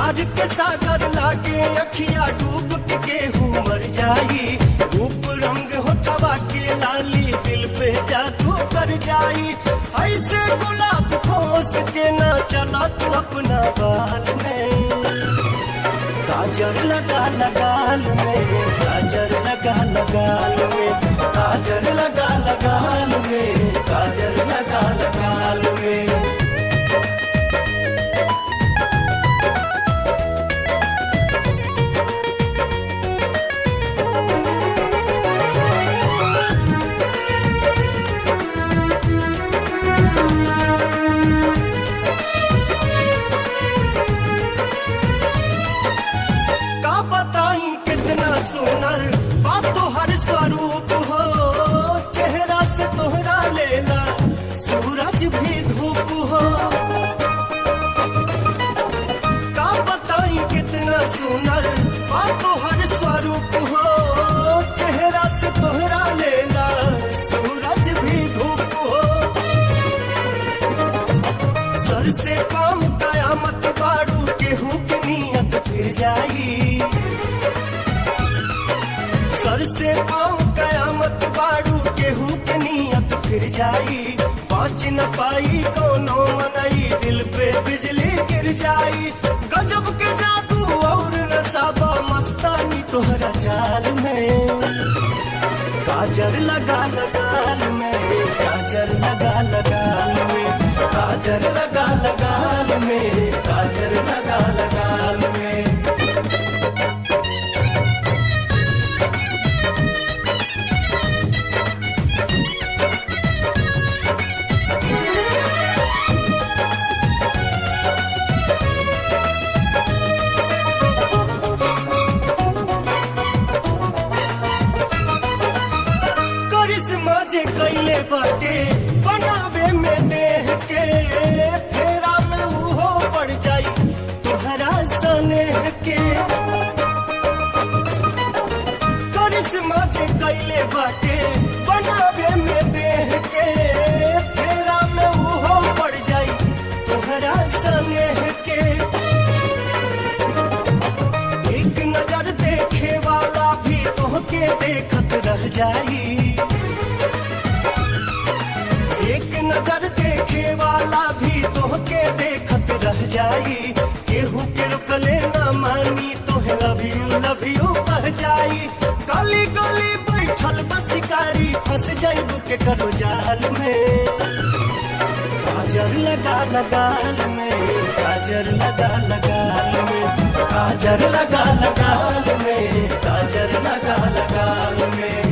प्यार के सागर लागे अखिया डूब के केहू मर जाई। रूप रंग होठवा के लाली दिल पे जादू कर जाई। ऐसे गुलाब खोस के ना चला तू अपना बाल में। काजल लगा लगाल में, काजल लगा लगाल में, काजल लगा लगाल में, काजल लगा लगाल में। सूरज भी धूप हो, का बताई कितना सुनर बातो हर स्वरूप हो। चेहरा से तोहरा लेला सूरज भी धूप हो। सर से काम कयामत बाड़ू केहू के नियत फिर जाई। सर से काम कयामत बाड़ू केहू के नियत फिर जाई। बाँच न पाई कोनो मनई दिल पे बिजली गिर जाई। गजब के जादू और नसाबा मस्तानी तोहरा चाल में। काजल लगा लगाल में, काजल लगा लगाल में, काजल लगा लगाल में, काजल लगा लगाल में। जे कैले बाटे बनावे में देह के फेरा में उहो पड़ जाई तोहरा सनेह के। करिश्मा जे कैले बाटे बनावे में देह के फेरा में उहो पड़ जाई तोहरा सनेह के। एक नजर देखे वाला भी तोहके देखत रह जाई। एक नजर देखे वाला भी तोहके देखत रह जाई। केहू के रुकले ना मानी तोहे लव यू कह जाई। गली गली बैठल बसिकारी फंस जाइबू के करो जाल में। काजल लगा लगाल में, काजल लगा लगाल में, काजल लगा लगाल में, काजल लगा लगाल में।